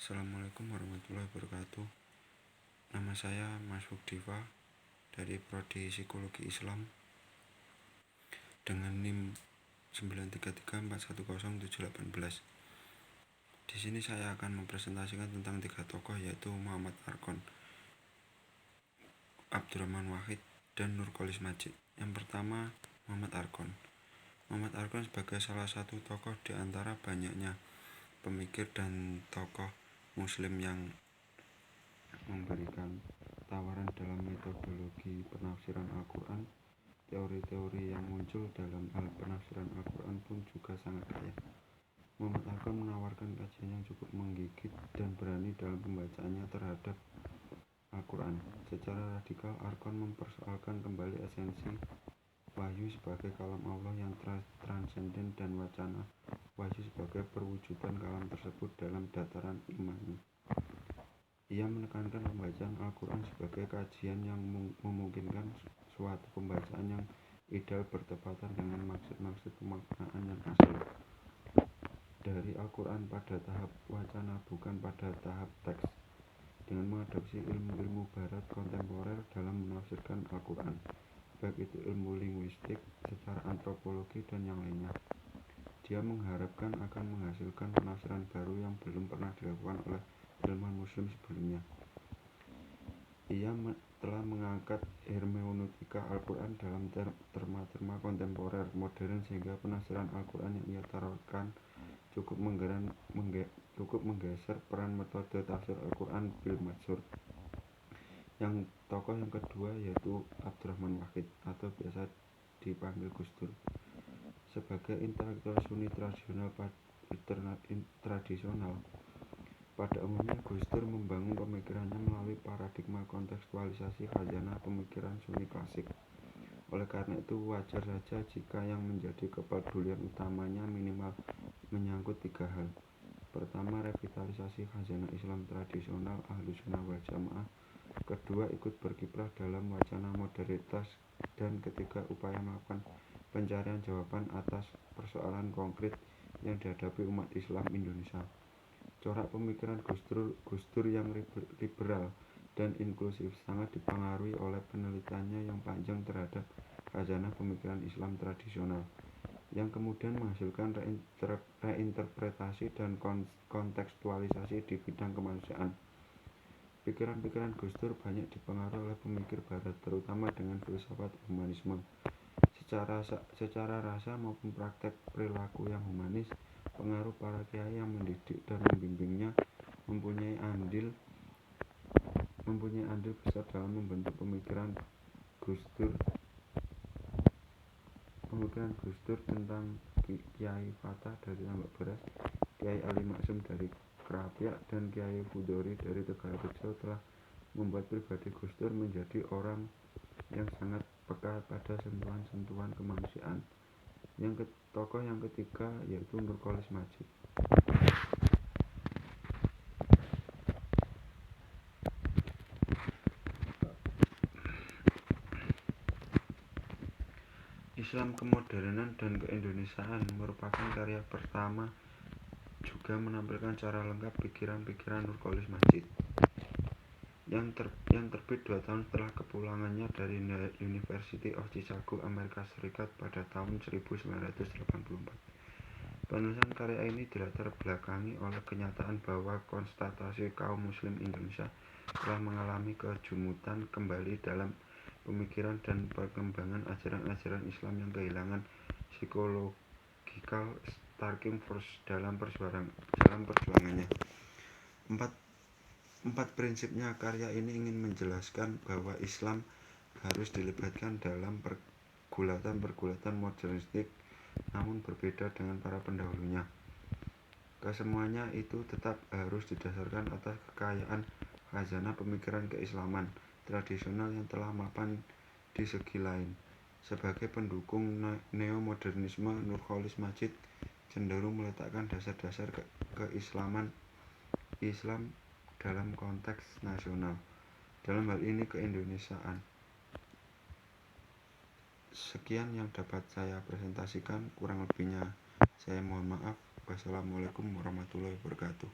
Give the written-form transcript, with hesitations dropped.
Assalamualaikum warahmatullahi wabarakatuh. Nama saya Mas Diva dari Prodi Psikologi Islam dengan NIM 933410718. Di sini saya akan mempresentasikan tentang 3 tokoh, yaitu Muhammad Arqon, Abdurrahman Wahid, dan Nurcholish Madjid. Yang pertama, Muhammad Arqon. Muhammad Arqon sebagai salah satu tokoh di antara banyaknya pemikir dan tokoh Muslim yang memberikan tawaran dalam metodologi penafsiran Al-Quran. Teori-teori yang muncul dalam hal penafsiran Al-Quran pun juga sangat kaya. Muhammad Arqon menawarkan kajian yang cukup menggigit dan berani dalam pembacaannya terhadap Al-Quran. Secara radikal, Arqon mempersoalkan kembali esensi wahyu sebagai kalam Allah yang transenden dan wacana wahyu sebagai perwujudan kalam tersebut dalam dataran imani. Ia menekankan pembacaan Al-Quran sebagai kajian yang memungkinkan suatu pembacaan yang ideal bertepatan dengan maksud-maksud pemaknaan yang asli dari Al-Quran pada tahap wacana, bukan pada tahap teks, dengan mengadopsi ilmu-ilmu barat kontemporer dalam menafsirkan Al-Quran, baik itu ilmu linguistik, secara antropologi, dan yang lainnya. Dia mengharapkan akan menghasilkan penafsiran baru yang belum pernah dilakukan oleh ilmuwan Muslim sebelumnya. Ia telah mengangkat hermeneutika Al-Quran dalam terma-terma kontemporer modern, sehingga penafsiran Al-Quran yang ia tawarkan cukup menggeser peran metode tafsir Al-Quran bil matsur. Tokoh yang kedua yaitu Abdurrahman Wahid, atau biasa dipanggil Gus Dur. Sebagai intelektual Sunni tradisional, pada umumnya Gus Dur membangun pemikirannya melalui paradigma kontekstualisasi khazanah pemikiran Sunni klasik. Oleh karena itu, wajar saja jika yang menjadi kepedulian utamanya minimal menyangkut 3 hal. Pertama, revitalisasi khazanah Islam tradisional Ahlussunnah wal Jamaah. Kedua, ikut berkiprah dalam wacana modernitas. Dan ketiga, upaya melakukan pencarian jawaban atas persoalan konkret yang dihadapi umat Islam Indonesia. Corak pemikiran Gus Dur yang liberal dan inklusif sangat dipengaruhi oleh penelitiannya yang panjang terhadap khazanah pemikiran Islam tradisional, yang kemudian menghasilkan reinterpretasi dan kontekstualisasi di bidang kemanusiaan. Pikiran-pikiran Gus Dur banyak dipengaruhi oleh pemikir barat, terutama dengan filsafat humanisme. Secara rasa maupun praktek perilaku yang humanis, pengaruh para kiai yang mendidik dan membimbingnya mempunyai andil besar dalam membentuk pemikiran Gus Dur tentang Kiai Fatah dari Tambak Beras, Kiai Ali Maksum dari Kerapiak, dan Kiai Fudori dari Tegalrejo telah membuat pribadi Gus Dur menjadi orang yang sangat peka pada sentuhan-sentuhan kemanusiaan. Tokoh yang ketiga yaitu Nurcholish Madjid. Islam Kemodernan dan Keindonesiaan merupakan karya pertama, juga menampilkan secara lengkap pikiran-pikiran Nurcholish Madjid yang terbit 2 tahun setelah kepulangannya dari University of Chicago, Amerika Serikat pada tahun 1984. Penulisan karya ini dilatar belakangi oleh kenyataan bahwa konstatasi kaum muslim Indonesia telah mengalami kejumutan kembali dalam pemikiran dan perkembangan ajaran-ajaran Islam yang kehilangan psychological starting force dalam perjuangannya. Empat prinsipnya karya ini ingin menjelaskan bahwa Islam harus dilibatkan dalam pergulatan modernistik, namun berbeda dengan para pendahulunya. Kesemuanya itu tetap harus didasarkan atas kekayaan khazanah pemikiran keislaman tradisional yang telah mapan di segi lain. Sebagai pendukung neomodernisme, Nurcholish Madjid cenderung meletakkan dasar-dasar keislaman Islam dalam konteks nasional, dalam hal ini keindonesiaan. Sekian yang dapat saya presentasikan, kurang lebihnya saya mohon maaf. Wassalamualaikum warahmatullahi wabarakatuh.